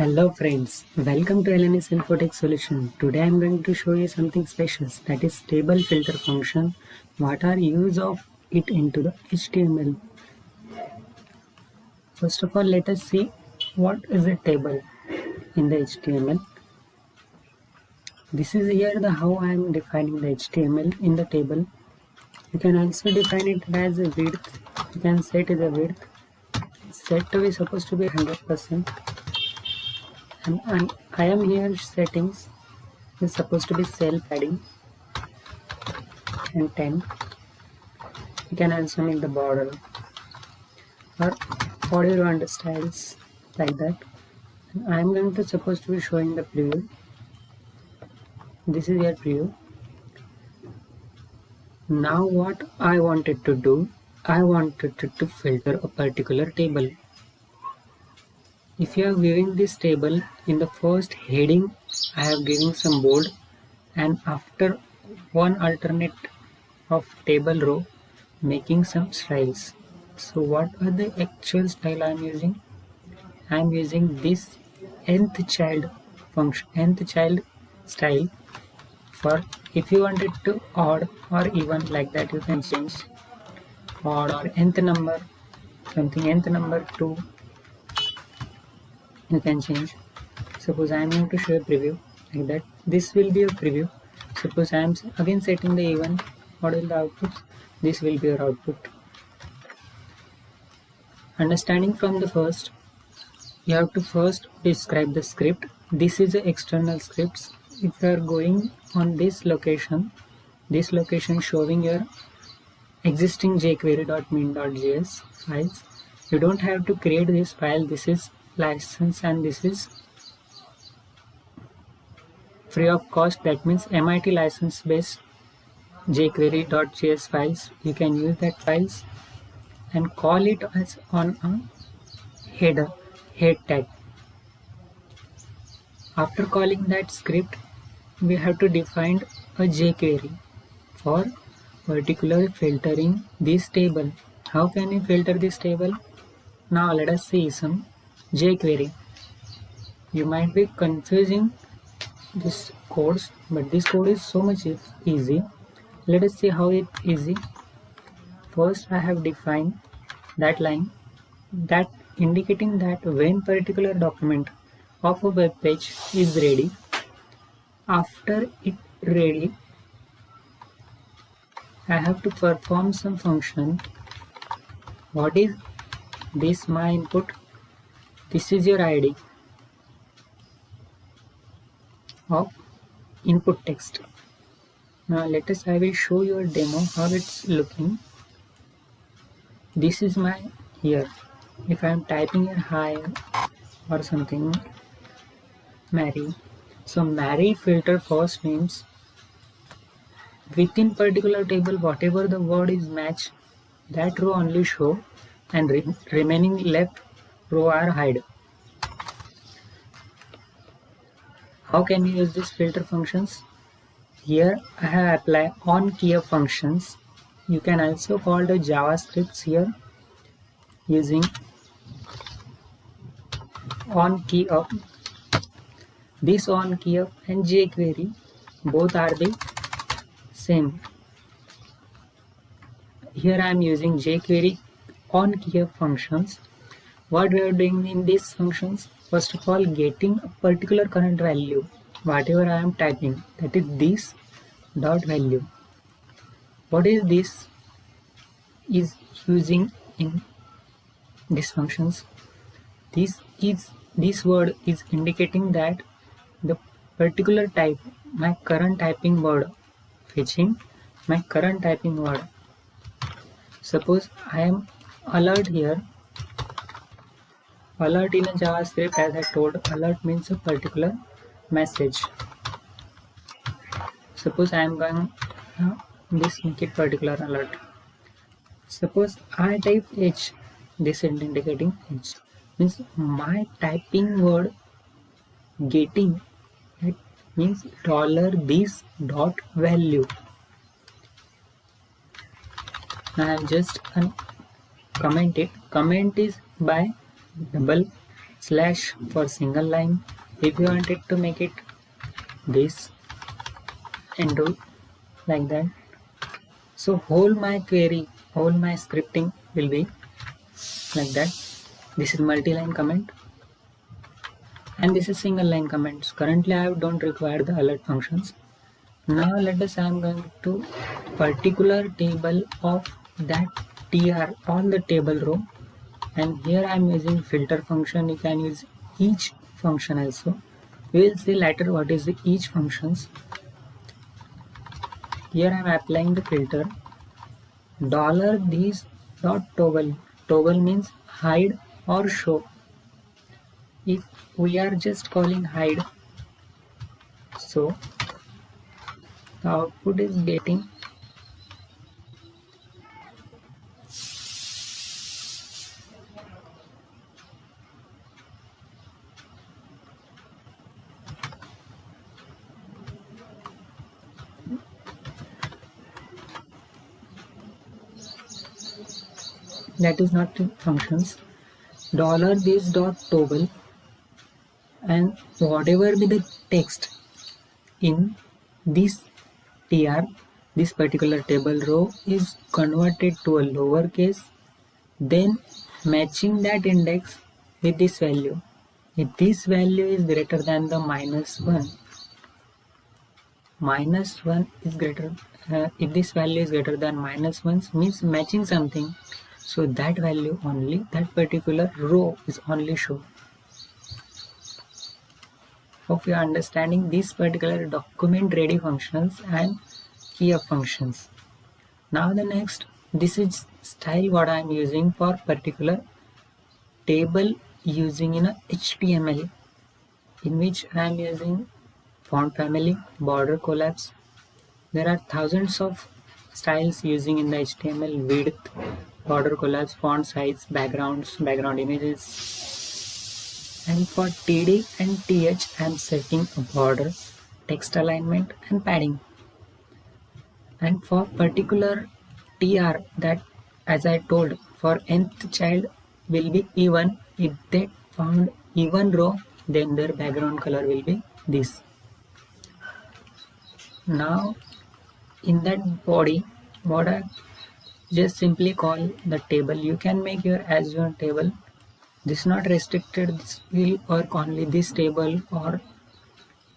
Hello friends, welcome to LNS Infotech Solution. Today I am going to show you something special, that is table filter function. What are use of it into the HTML? First of all, let us see what is a table in the HTML. This is here the how I am defining the HTML in the table. You can also define it as a width. You can set the width. It's set to be supposed to be 100%. And I am here settings is supposed to be cell padding and 10. You can also make the border or whatever you want styles like that. And I am going to supposed to be showing the preview. This is your preview. Now what I wanted to do, I wanted to filter a particular table. If you are viewing this table, in the first heading I have given some bold, and after one alternate of table row making some styles. So what are the actual style I am using? I am using this nth child function, nth child style. For if you want it to odd or even like that, you can change odd or nth number, something nth number 2, you can change. Suppose I am going to show a preview like that. This will be a preview. Suppose I am again setting the even. What will the output? This will be your output. Understanding from the first, you have to first describe the script. This is the external scripts. If you are going on this location showing your existing jQuery.min.js files, you don't have to create this file. This is license and this is free of cost. That means MIT license based jQuery.js files. You can use that files and call it as on a head tag. After calling that script, we have to define a jQuery for particular filtering this table. How can we filter this table? Now let us see some jQuery. You might be confusing this codes, but this code is so much easy. Let us see how it easy. First I have defined that line that indicating that when particular document of a web page is ready, after it ready, I have to perform some function. What is this? My input. This is your ID of input text. Now let us, I will show you a demo how it's looking. This is my here. If I am typing here hi or something, Mary. So Mary filter first means within particular table whatever the word is matched, that row only show, and remaining left row are hide. How can we use these filter functions? Here I have applied onKey functions. You can also call the JavaScripts here using onKey. This onKey and jQuery both are the same. Here I am using jQuery onKey functions. What we are doing in these functions? First of all, getting a particular current value, whatever I am typing, that is this dot value. What is this is using in these functions? This word is indicating that the particular type, my current typing word, fetching my current typing word. Suppose I am alert here. Alert in a JavaScript, as I told, alert means a particular message. Suppose I am going this make it particular alert. Suppose I type H, this is indicating H, means my typing word getting, it means $this dot value. I am just comment it. Comment is by double slash for single line. If you wanted to make it this into like that, so whole my query, whole my scripting will be like that. This is multi-line comment and this is single line comments. Currently I don't require the alert functions. Now let us, I am going to particular table of that tr, all the table row, and here I am using filter function. You can use each function also. We will see later what is the each functions. Here I am applying the filter $this dot toggle. Toggle means hide or show. If we are just calling hide, so the output is getting that is not the functions. $this dot toggle, and whatever be the text in this tr, this particular table row is converted to a lowercase, then matching that index with this value. If this value is greater than the -1 is greater, if this value is greater than -1 means matching something, so that value only, that particular row is only shown. Hope you are understanding this particular document ready functions and key of functions. Now the next, this is style what I am using for particular table using in a HTML, in which I am using font family, border collapse. There are thousands of styles using in the HTML: width, border collapse, font size, backgrounds, background images. And for TD and TH, I am setting a border, text alignment and padding. And for particular TR, that as I told, for nth child will be even. If they found even row, then their background color will be this. Now in that body, what I just simply call the table. You can make your as your table. This is not restricted. This will work only this table, or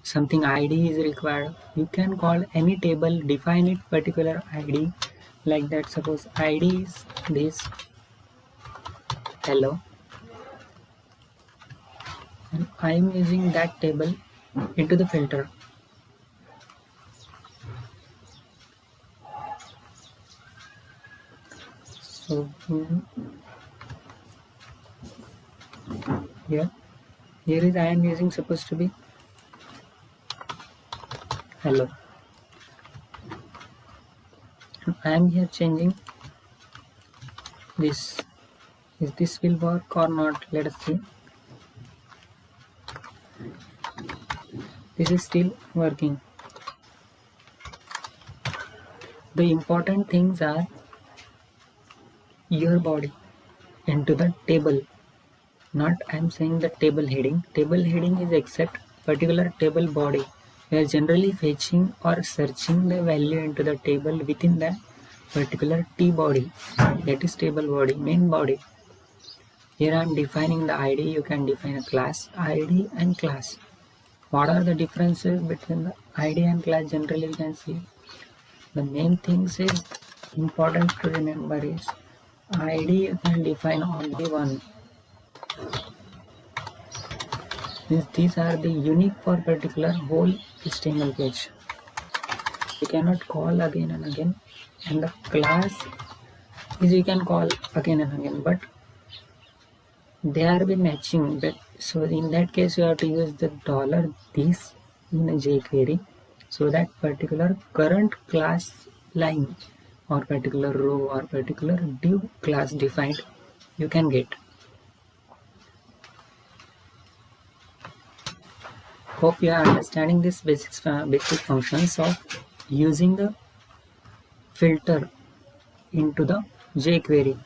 something ID is required. You can call any table, define it particular ID like that. Suppose ID is this hello, and I am using that table into the filter. So here is I am using supposed to be hello. I am here changing this. Is this will work or not? Let us see. This is still working. The important things are your body into the table. Not I am saying the table heading. Table heading is except particular table body. We are generally fetching or searching the value into the table within the particular T body. That is table body, main body. Here I am defining the ID. You can define a class, ID and class. What are the differences between the ID and class? Generally we can see. The main things is important to remember is ID you can define only one. Means these are the unique for particular whole HTML page. You cannot call again and again, and the class is you can call again and again, but they are be matching. But so in that case you have to use the $this in a jQuery, so that particular current class line or particular row or particular div class defined you can get. Hope you are understanding this basic functions of using the filter into the jQuery.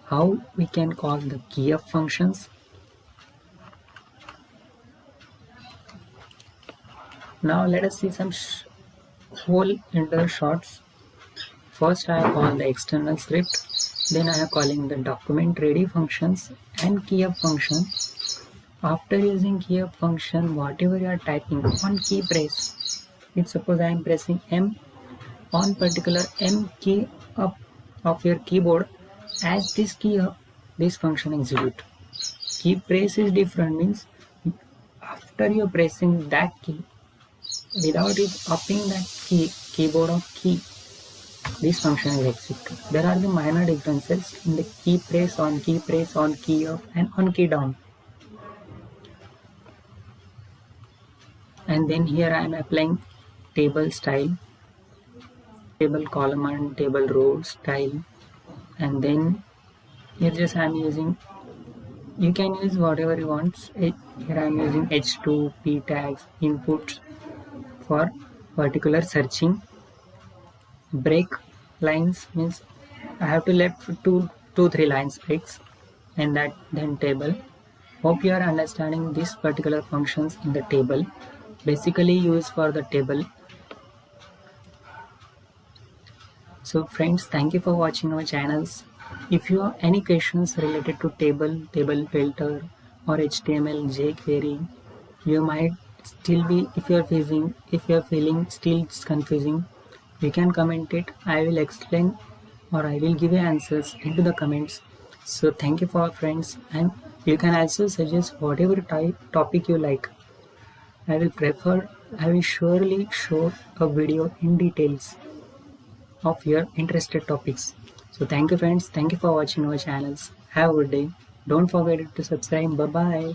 How we can call the key of functions, Now let us see some whole entire shots. First I call the external script, then I am calling the document ready functions and keyup function. After using keyup function, whatever you are typing on key press, if suppose I am pressing M, on particular M key up of your keyboard, as this key up, this function execute. Key press is different, means after you pressing that key, without it upping that keyboard of key, this function is executed. There are the minor differences in the key press, on key up, and on key down. And then here I am applying table style, table column and table row style, and then here just I am using, you can use whatever you want. Here I am using h2 p tags inputs for particular searching. Break lines means I have to let two, 3 lines breaks, and that then table. Hope you are understanding these particular functions in the table, basically used for the table. So friends, thank you for watching our channels. If you have any questions related to table filter or HTML jQuery, you might still be, if you are feeling still confusing, you can comment it. I will explain or I will give you answers into the comments. So thank you for friends, and you can also suggest whatever topic you like. I will surely show a video in details of your interested topics. So thank you friends, thank you for watching our channels. Have a good day. Don't forget to subscribe. Bye bye.